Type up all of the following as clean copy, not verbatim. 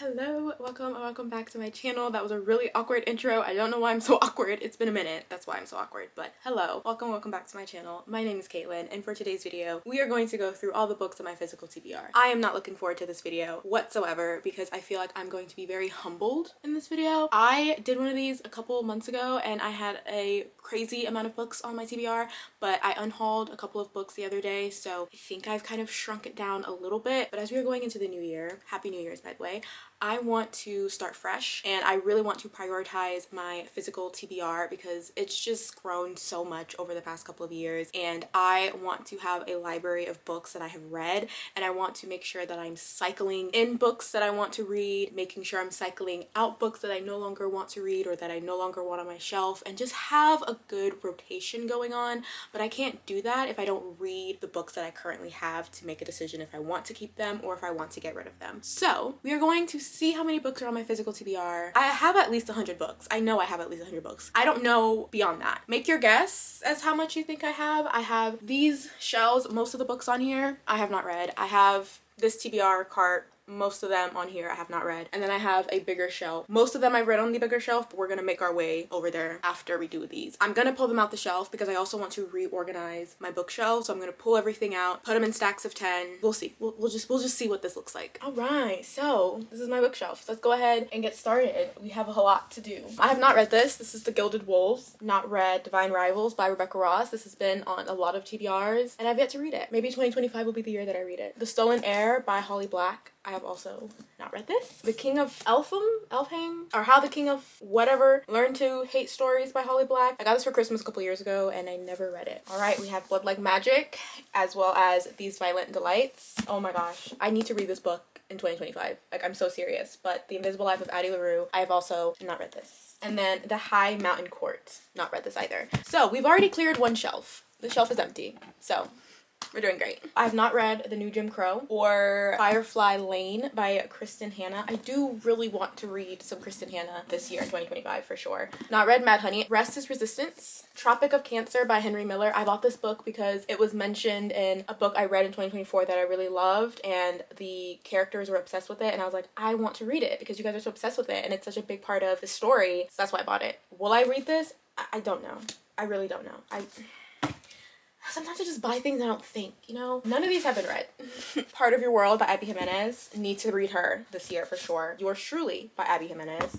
Hello, welcome back to my channel. That was a really awkward intro. I don't know why I'm so awkward. It's been a minute. That's why I'm so awkward. But hello, welcome back to my channel. My name is Caitlin, and for today's video, we are going to go through all the books in my physical TBR. I am not looking forward to this video whatsoever because I feel like I'm going to be very humbled in this video. I did one of these a couple months ago, and I had a crazy amount of books on my TBR, but I unhauled a couple of books the other day, so I think I've kind of shrunk it down a little bit. But as we are going into the new year, Happy New Year's, by the way, I want to start fresh, and I really want to prioritize my physical TBR because it's just grown so much over the past couple of years, and I want to have a library of books that I have read, and I want to make sure that I'm cycling in books that I want to read, making sure I'm cycling out books that I no longer want to read or that I no longer want on my shelf, and just have a good rotation going on. But I can't do that if I don't read the books that I currently have to make a decision if I want to keep them or if I want to get rid of them. So we are going to see how many books are on my physical TBR. I have at least 100 books. I know I have at least 100 books. I don't know beyond that. Make your guess as how much you think I have. I have these shelves, most of the books on here I have not read. I have this TBR cart, most of them on here I have not read. And then I have a bigger shelf. Most of them I've read on the bigger shelf, but we're gonna make our way over there after we do these. I'm gonna pull them out the shelf because I also want to reorganize my bookshelf. So I'm gonna pull everything out, put them in stacks of 10. We'll see. We'll just see what this looks like. All right, so this is my bookshelf. Let's go ahead and get started. We have a lot to do. I have not read this. This is The Gilded Wolves. Not read Divine Rivals by Rebecca Ross. This has been on a lot of TBRs, and I've yet to read it. Maybe 2025 will be the year that I read it. The Stolen Heir by Holly Black. I have also not read this. The King of Elfham, or How the King of Whatever Learned to Hate Stories by Holly Black. I got this for Christmas a couple years ago and I never read it. All right, we have Blood Like Magic, as well as These Violent Delights. Oh my gosh, I need to read this book in 2025. Like, I'm so serious. But The Invisible Life of Addie LaRue, I have also not read this. And then The High Mountain Court, not read this either. So we've already cleared one shelf. The shelf is empty, so we're doing great. I have not read The New Jim Crow or Firefly Lane by Kristen Hanna. I do really want to read some Kristen Hanna this year in 2025 for sure. Not read Mad Honey. Rest is Resistance. Tropic of Cancer by Henry Miller. I bought this book because it was mentioned in a book I read in 2024 that I really loved, and the characters were obsessed with it, and I was like, I want to read it because you guys are so obsessed with it and it's such a big part of the story. So that's why I bought it. Will I read this? I don't know. I really don't know. Sometimes I just buy things I don't think, you know? None of these have been read. Part of Your World by Abby Jimenez. Need to read her this year for sure. Yours Truly by Abby Jimenez.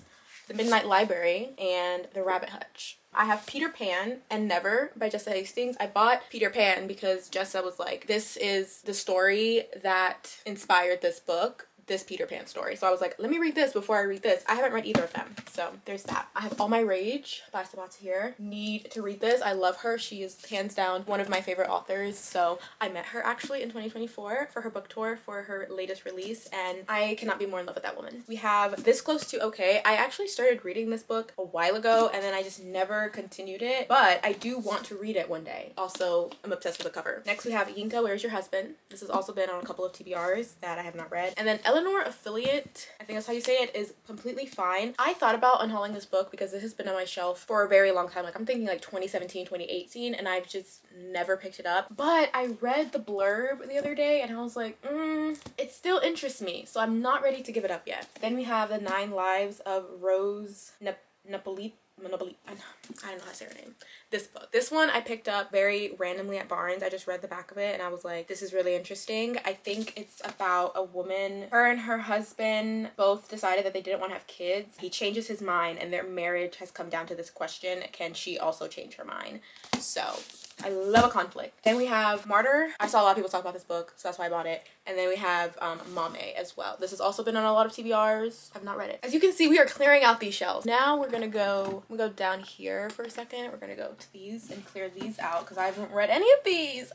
The Midnight Library and The Rabbit Hutch. I have Peter Pan and Never by Jessa Hastings. I bought Peter Pan because Jessa was like, this is the story that inspired this book. This Peter Pan story. So I was like, let me read this before I read this. I haven't read either of them. So there's that. I have All My Rage by Sabata here. Need to read this. I love her. She is hands down one of my favorite authors. So I met her actually in 2024 for her book tour for her latest release, and I cannot be more in love with that woman. We have This Close to Okay. I actually started reading this book a while ago and then I just never continued it, but I do want to read it one day. Also, I'm obsessed with the cover. Next we have Yinka, Where's Your Husband? This has also been on a couple of TBRs that I have not read. And then Eleanor Affiliate, I think that's how you say it, is completely fine. I thought about unhauling this book because it has been on my shelf for a very long time. Like, I'm thinking like 2017, 2018, and I've just never picked it up. But I read the blurb the other day and I was like, it still interests me, so I'm not ready to give it up yet. Then we have The 9 Lives of Rose Napoli. I don't know how to say her name. This book. This one I picked up very randomly at Barnes. I just read the back of it and I was like, this is really interesting. I think it's about a woman. Her and her husband both decided that they didn't want to have kids. He changes his mind and their marriage has come down to this question: can she also change her mind? So I love a conflict. Then we have Martyr. I saw a lot of people talk about this book, so that's why I bought it. And then we have Mame as well. This has also been on a lot of TBRs. I've not read it. As you can see, we are clearing out these shelves. Now we're gonna go down here for a second. We're gonna go to these and clear these out because I haven't read any of these.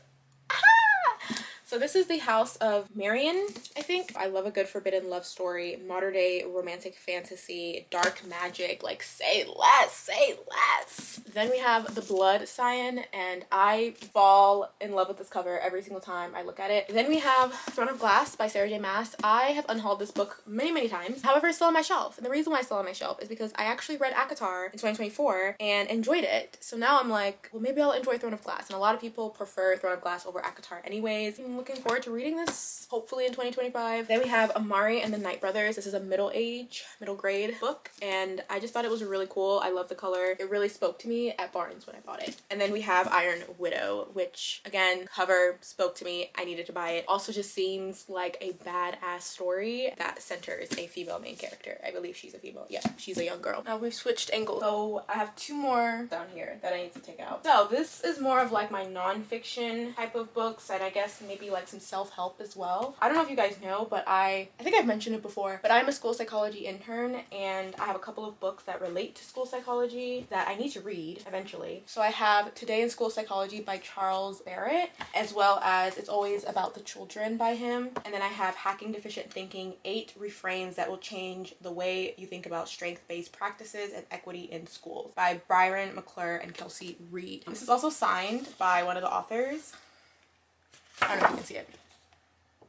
So this is The House of Marion, I think. I love a good forbidden love story, modern day romantic fantasy, dark magic, like say less, say less. Then we have The Blood Scion, and I fall in love with this cover every single time I look at it. Then we have Throne of Glass by Sarah J Maas. I have unhauled this book many times. However, it's still on my shelf. And the reason why it's still on my shelf is because I actually read ACOTAR in 2024 and enjoyed it. So now I'm like, well, maybe I'll enjoy Throne of Glass. And a lot of people prefer Throne of Glass over ACOTAR anyways. looking forward to reading this hopefully in 2025. Then we have Amari and the Night Brothers. This is a middle grade book, and I just thought it was really cool. I love the color. It really spoke to me at Barnes when I bought it. And then we have Iron Widow, which again, cover spoke to me. I needed to buy it. Also just seems like a badass story that centers a female main character. I believe she's a female. Yeah, she's a young girl. Now we've switched angles. So I have two more down here that I need to take out. So this is more of like my nonfiction type of books, and I guess maybe like some self-help as well. I don't know if you guys know, but I think I've mentioned it before, but I'm a school psychology intern, and I have a couple of books that relate to school psychology that I need to read eventually. So I have Today in School Psychology by Charles Barrett, as well as It's Always About the Children by him. And then I have Hacking Deficient Thinking, 8 Refrains That Will Change the Way You Think About Strength-Based Practices and Equity in Schools by Byron McClure and Kelsey Reed. This is also signed by one of the authors. I don't know if you can see it.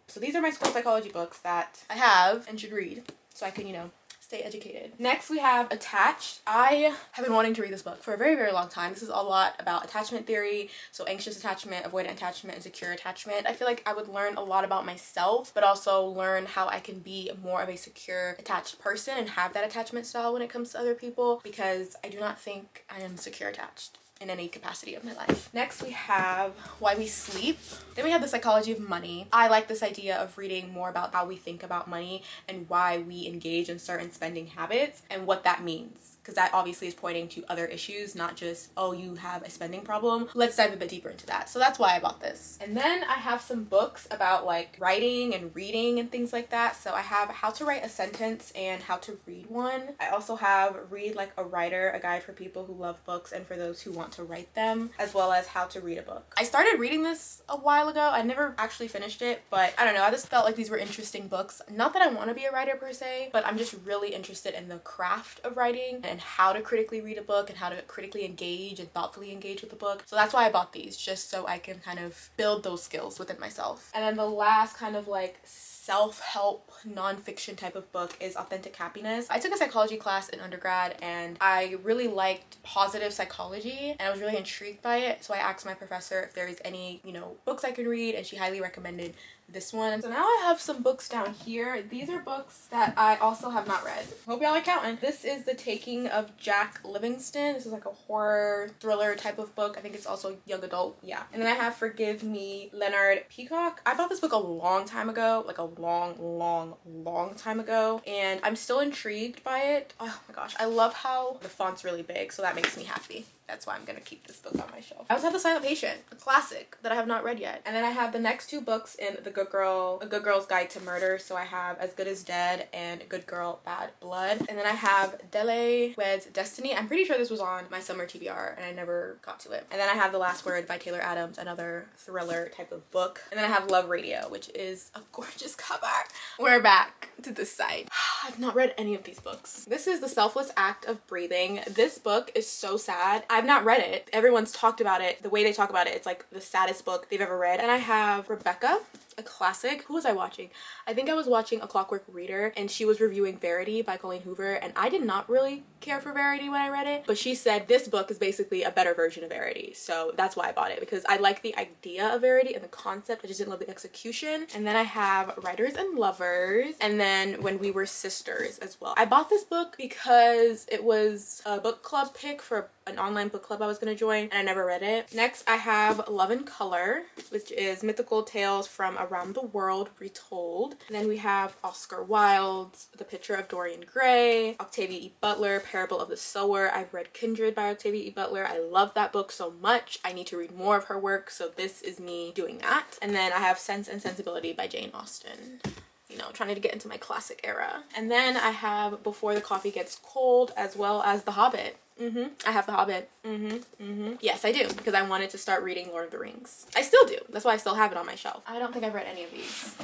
So these are my school psychology books that I have and should read so I can, you know, stay educated. Next we have Attached. I have been wanting to read this book for a very, very long time. This is a lot about attachment theory, so anxious attachment, avoidant attachment, and secure attachment. I feel like I would learn a lot about myself, but also learn how I can be more of a secure attached person and have that attachment style when it comes to other people, because I do not think I am secure attached in any capacity of my life. Next we have Why We Sleep. Then we have The Psychology of Money. I like this idea of reading more about how we think about money and why we engage in certain spending habits and what that means, because that obviously is pointing to other issues, not just, oh, you have a spending problem. Let's dive a bit deeper into that. So that's why I bought this. And then I have some books about like writing and reading and things like that. So I have How to Write a Sentence and How to Read One. I also have Read Like a Writer, a guide for people who love books and for those who want to write them, as well as How to Read a Book. I started reading this a while ago. I never actually finished it, but I don't know, I just felt like these were interesting books. Not that I want to be a writer per se, but I'm just really interested in the craft of writing and how to critically read a book and how to critically engage and thoughtfully engage with the book. So that's why I bought these, just so I can kind of build those skills within myself. And then the last kind of like self-help nonfiction type of book is Authentic Happiness. I took a psychology class in undergrad and I really liked positive psychology and I was really intrigued by it. So I asked my professor if there is any, you know, books I could read, and she highly recommended this one. So now I have some books down here. These are books that I also have not read. Hope y'all are counting. This is The Taking of Jack Livingston. This is like a horror thriller type of book. I think it's also young adult. Yeah. And then I have Forgive Me, Leonard Peacock. I bought this book a long time ago, like a long time ago, and I'm still intrigued by it. Oh my gosh, I love how the font's really big, so that makes me happy. That's why I'm gonna keep this book on my shelf. I also have The Silent Patient, a classic that I have not read yet. And then I have the next two books in A Good Girl's Guide to Murder. So I have As Good as Dead and Good Girl, Bad Blood. And then I have Dele Weds Destiny. I'm pretty sure this was on my summer TBR and I never got to it. And then I have The Last Word by Taylor Adams, another thriller type of book. And then I have Love Radio, which is a gorgeous cover. We're back to this side. I've not read any of these books. This is The Selfless Act of Breathing. This book is so sad. I've not read it. Everyone's talked about it. The way they talk about it, it's like the saddest book they've ever read. And I have Rebecca, a classic. Who was I watching? I think I was watching A Clockwork Reader, and she was reviewing Verity by Colleen Hoover, and I did not really care for Verity when I read it, but she said this book is basically a better version of Verity, so that's why I bought it, because I like the idea of Verity and the concept. I just didn't love the execution. And then I have Writers and Lovers, and then When We Were Sisters as well. I bought this book because it was a book club pick for an online book club I was gonna join, and I never read it. Next, I have Love and Color, which is mythical tales from around the world retold. And then we have Oscar Wilde's The Picture of Dorian Gray, Octavia E. Butler, Parable of the Sower. I've read Kindred by Octavia E. Butler. I love that book so much. I need to read more of her work, so this is me doing that. And then I have Sense and Sensibility by Jane Austen. You know, trying to get into my classic era. And then I have Before the Coffee Gets Cold, as well as The Hobbit. I have The Hobbit. Yes, I do, because I wanted to start reading Lord of the Rings. I still do. That's why I still have it on my shelf. I don't think I've read any of these.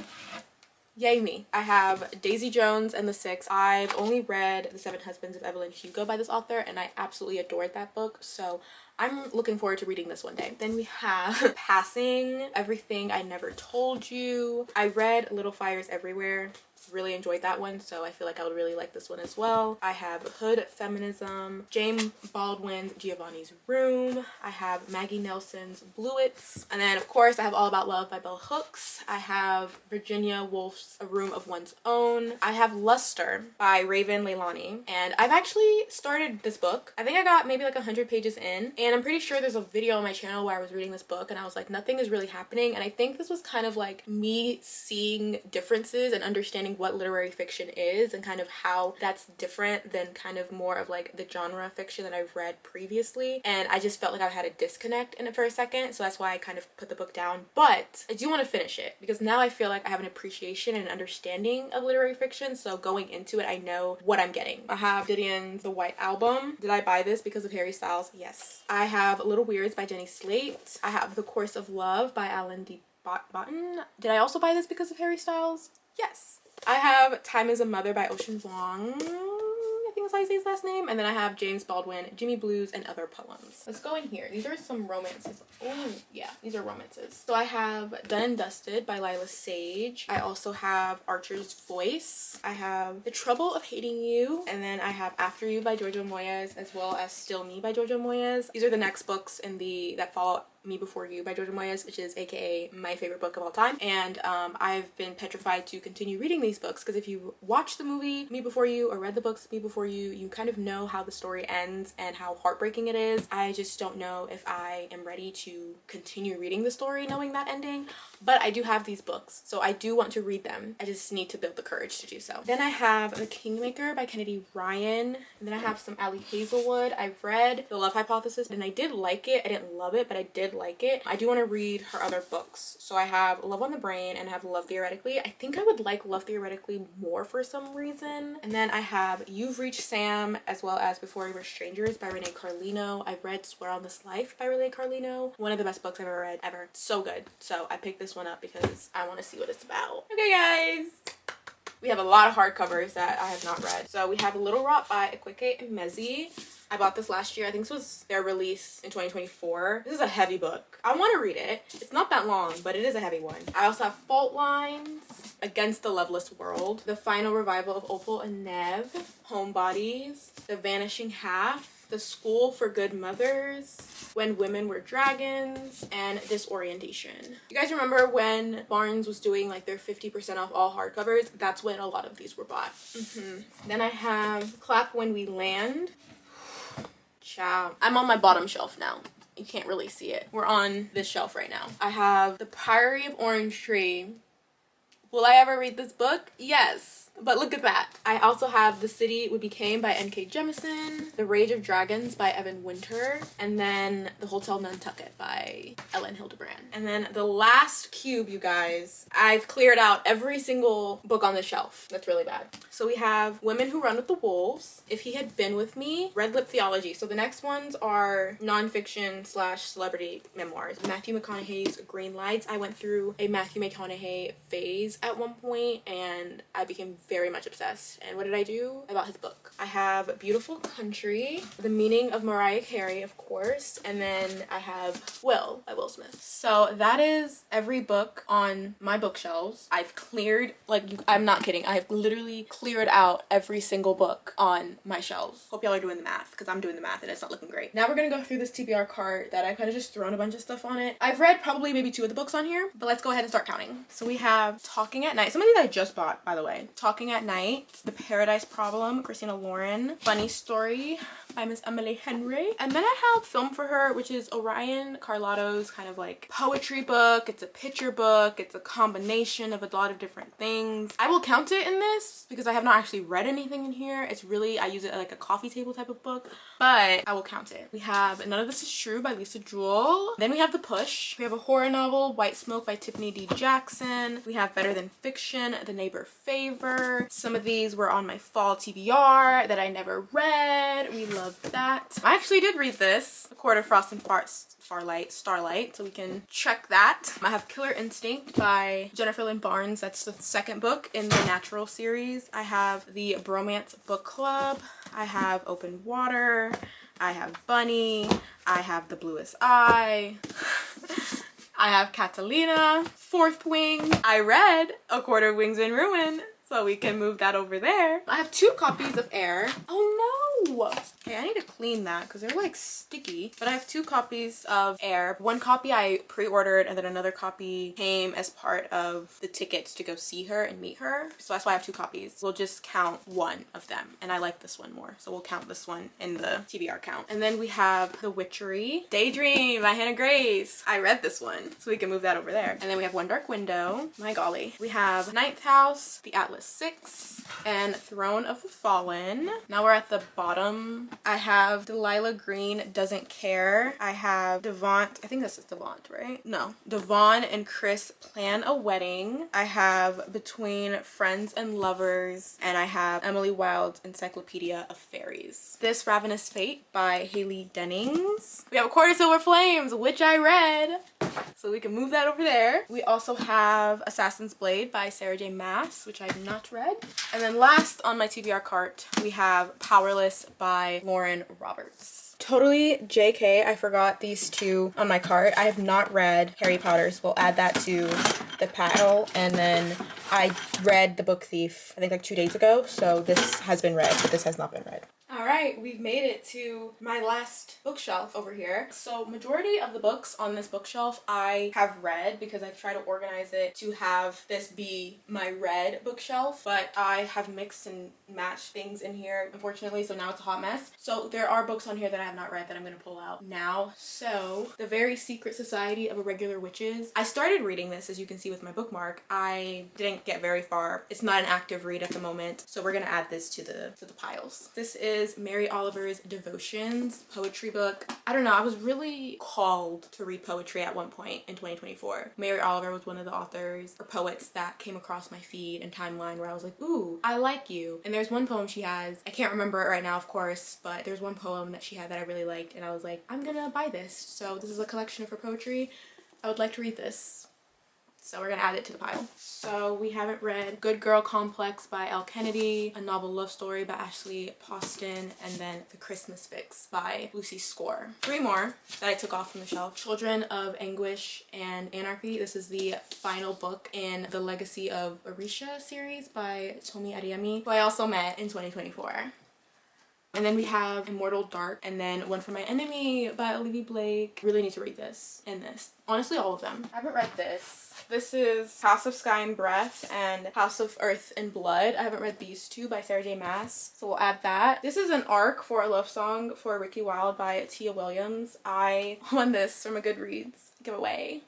Yay me. I have Daisy Jones and the Six. I've only read The Seven Husbands of Evelyn Hugo by this author, and I absolutely adored that book, so I'm looking forward to reading this one day. Then we have Passing, Everything I Never Told You. I read Little Fires Everywhere. really enjoyed that one, so I feel like I would really like this one as well. I have Hood Feminism, James Baldwin's Giovanni's Room. I have Maggie Nelson's Bluets. And then, of course, I have All About Love by Bell Hooks. I have Virginia Woolf's A Room of One's Own. I have Luster by Raven Leilani. And I've actually started this book. I think I got maybe like 100 pages in. And I'm pretty sure there's a video on my channel where I was reading this book and I was like, nothing is really happening. And I think this was kind of like me seeing differences and understanding what literary fiction is and kind of how that's different than kind of more of like the genre fiction that I've read previously. And I just felt like I had a disconnect in it for a second, so that's why I kind of put the book down. But I do want to finish it because now I feel like I have an appreciation and understanding of literary fiction, so going into it I know what I'm getting. I have Didion's The White Album. Did I buy this because of Harry Styles? Yes. I have Little Weirds by Jenny Slate. I have The Course of Love by Alan D. Botten. Did I also buy this because of Harry Styles? Yes. I have Time is a Mother by Ocean Vuong. I think that's how you say his last name. And then I have James Baldwin, Jimmy Blues, and Other Poems. Let's go in here. These are some romances. Oh, yeah, these are romances. So I have Done and Dusted by Lila Sage. I also have Archer's Voice. I have The Trouble of Hating You. And then I have After You by Giorgio Moyes, as well as Still Me by Giorgio Moyes. These are the next books in that follow Me Before You by Giorgio Moyes, which is aka my favorite book of all time. And I've been petrified to continue reading these books because if you watch the movie Me Before You or read the books Me Before You, you kind of know how the story ends and how heartbreaking it is. I just don't know if I am ready to continue reading the story knowing that ending, but I do have these books, so I do want to read them. I just need to build the courage to do so. Then I have The Kingmaker by Kennedy Ryan, and then I have some Ali Hazelwood. I've read The Love Hypothesis and I did like it. I didn't love it, but I did like it. I do want to read her other books. So I have Love on the Brain and I have Love Theoretically. I think I would like Love Theoretically more for some reason. And then I have You've Reached Sam, as well as Before We Were Strangers by Renee Carlino. I read Swear on This Life by Renee Carlino. One of the best books I've ever read, ever. So good. So I picked this one up because I want to see what it's about. Okay, guys. We have a lot of hardcovers that I have not read. So we have Little Rot by Ekweke Emezi. I bought this last year. I think this was their release in 2024. This is a heavy book. I want to read it. It's not that long, but it is a heavy one. I also have Fault Lines, Against the Loveless World, The Final Revival of Opal and Nev, Homebodies, The Vanishing Half, The School for Good Mothers, When Women Were Dragons, and Disorientation. You guys remember when Barnes was doing like their 50% off all hardcovers? That's when a lot of these were bought. Then I have Clap When We Land. Ciao. I'm on my bottom shelf now. You can't really see it. We're on this shelf right now. I have The Priory of Orange Tree. Will I ever read this book? Yes. But look at that. I also have The City We Became by N.K. Jemisin, The Rage of Dragons by Evan Winter, and then The Hotel Nantucket by Ellen Hildebrand. And then the last cube, you guys, I've cleared out every single book on the shelf. That's really bad. So we have Women Who Run with the Wolves, If He Had Been With Me, Red Lip Theology. So the next ones are nonfiction / celebrity memoirs. Matthew McConaughey's Green Lights. I went through a Matthew McConaughey phase at one point and I became very much obsessed. And what did I do? I bought his book. I have Beautiful Country, The Meaning of Mariah Carey, of course, and then I have Will by Will Smith. So that is every book on my bookshelves. I've cleared, like, I'm not kidding, I have literally cleared out every single book on my shelves. Hope y'all are doing the math, because I'm doing the math and it's not looking great. Now we're gonna go through this TBR cart that I kind of just thrown a bunch of stuff on it. I've read probably maybe 2 of the books on here, but let's go ahead and start counting. So we have Talking at Night. Some of these I just bought, by the way. Talking at Night, The Paradise Problem, Christina Lauren, Funny Story by Miss Emily Henry. And then I have Film for Her, which is Orion Carlotto's kind of like poetry book. It's a picture book. It's a combination of a lot of different things. I will count it in this because I have not actually read anything in here. It's really, I use it like a coffee table type of book, but I will count it. We have None of This Is True by Lisa Jewell. Then we have The Push. We have a horror novel, White Smoke by Tiffany D. Jackson. We have Better Than Fiction, The Neighbor Favor. Some of these were on my fall TBR that I never read. We love that. I actually did read this, A Court of Frost and Starlight, so we can check that. I have Killer Instinct by Jennifer Lynn Barnes. That's the second book in the Natural series. I have the Bromance Book Club. I have Open Water. I have Bunny. I have The Bluest Eye. I have Catalina, Fourth Wing. I read A Quarter of Wings in Ruin. So we can move that over there. I have 2 copies of Air. Oh no! Okay, I need to clean that because they're like sticky. But I have 2 copies of Air. One copy I pre-ordered and then another copy came as part of the tickets to go see her and meet her. So that's why I have 2 copies. We'll just count one of them. And I like this one more. So we'll count this one in the TBR count. And then we have The Witchery. Daydream by Hannah Grace. I read this one. So we can move that over there. And then we have One Dark Window. My golly. We have Ninth House, The Atlas 6, and Throne of the Fallen. Now we're at the bottom. I have Delilah Green Doesn't Care. I have Devant, I think this is Devant, right? No. Devon and Chris Plan a Wedding. I have Between Friends and Lovers, and I have Emily Wilde's Encyclopedia of Fairies. This Ravenous Fate by Haley Dennings. We have A Quarter Silver Flames, which I read. So we can move that over there. We also have Assassin's Blade by Sarah J. Maas, which I've not read. And then last on my TBR cart, we have Powerless by Lauren Roberts. Totally JK, I forgot these 2 on my cart. I have not read Harry Potter's. We'll add that to the pile. And then I read The Book Thief, I think like 2 days ago. So this has been read, but this has not been read. All right, we've made it to my last bookshelf over here. So majority of the books on this bookshelf I have read because I've tried to organize it to have this be my read bookshelf, but I have mixed and matched things in here, unfortunately, so now it's a hot mess. So there are books on here that I have not read that I'm going to pull out now. So The Very Secret Society of Irregular Witches. I started reading this, as you can see with my bookmark. I didn't get very far. It's not an active read at the moment, so we're going to add this to the piles. This is Mary Oliver's Devotions poetry book. I don't know, I was really called to read poetry at one point in 2024. Mary Oliver was one of the authors or poets that came across my feed and timeline where I was like, ooh, I like you. And there's one poem she has, I can't remember it right now, of course, but there's one poem that she had that I really liked and I was like, I'm gonna buy this. So this is a collection of her poetry. I would like to read this. So we're gonna add it to the pile. So we haven't read Good Girl Complex by Elle Kennedy, A Novel Love Story by Ashley Poston, and then The Christmas Fix by Lucy Score. 3 more that I took off from the shelf. Children of Anguish and Anarchy. This is the final book in the Legacy of Orisha series by Tomi Adeyemi, who I also met in 2024. And then we have Immortal Dark, and then One for My Enemy by Olivia Blake. Really need to read this and this. Honestly, all of them. I haven't read this. This is House of Sky and Breath and House of Earth and Blood. I haven't read these 2 by Sarah J. Maas, so we'll add that. This is an arc for a love song for Ricky Wilde by Tia Williams. I won this from a Goodreads giveaway.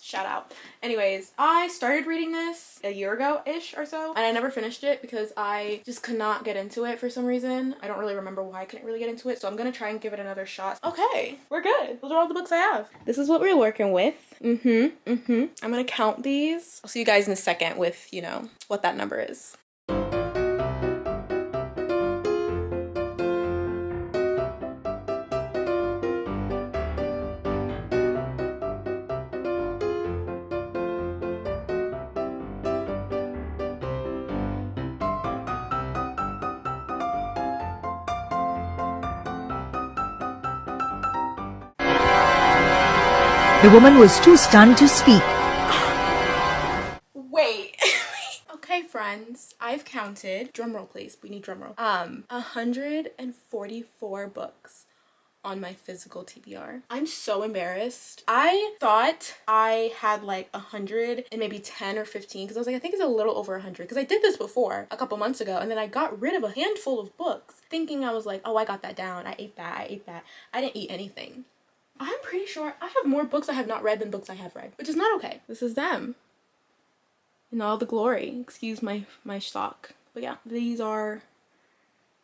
Shout out. Anyways, I started reading this a year ago-ish or so, and I never finished it because I just could not get into it for some reason. I don't really remember why I couldn't really get into it, so I'm gonna try and give it another shot. Okay, we're good. Those are all the books I have. This is what we're working with. I'm gonna count these. I'll see you guys in a second with, you know, what that number is. The woman was too stunned to speak. Wait. Okay, friends, I've counted, drumroll please, we need drumroll, 144 books on my physical TBR. I'm so embarrassed. I thought I had like 100 and maybe 10 or 15 because I was like, I think it's a little over 100 because I did this before a couple months ago, and then I got rid of a handful of books thinking I was like, oh, I got that down. I ate that. I didn't eat anything. I'm pretty sure I have more books I have not read than books I have read, which is not okay. This is them in all the glory. Excuse my stock. But yeah, these are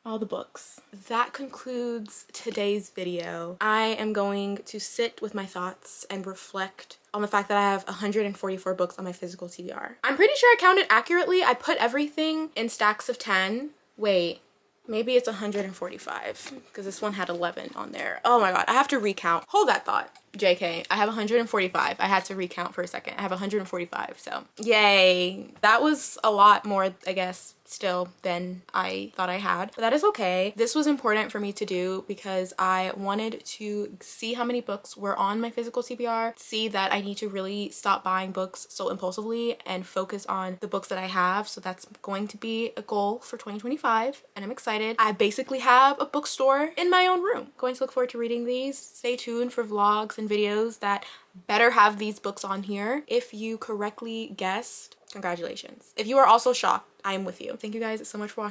all the books. That concludes today's video. I am going to sit with my thoughts and reflect on the fact that I have 144 books on my physical TBR. I'm pretty sure I counted accurately. I put everything in stacks of 10. Wait, maybe it's 145 because this one had 11 on there. Oh my god, I have to recount. Hold that thought. JK, I have 145. I had to recount for a second. I have 145, so yay. That was a lot more, I guess, still than I thought I had, but that is okay. This was important for me to do because I wanted to see how many books were on my physical TBR, see that I need to really stop buying books so impulsively and focus on the books that I have. So that's going to be a goal for 2025 and I'm excited. I basically have a bookstore in my own room. Going to look forward to reading these. Stay tuned for vlogs and videos that better have these books on here. If you correctly guessed, congratulations. If you are also shocked, I am with you. Thank you guys so much for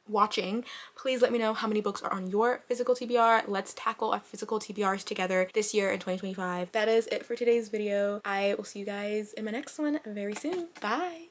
watching. Please let me know how many books are on your physical TBR. Let's tackle our physical TBRs together this year in 2025. That is it for today's video. I will see you guys in my next one very soon. Bye.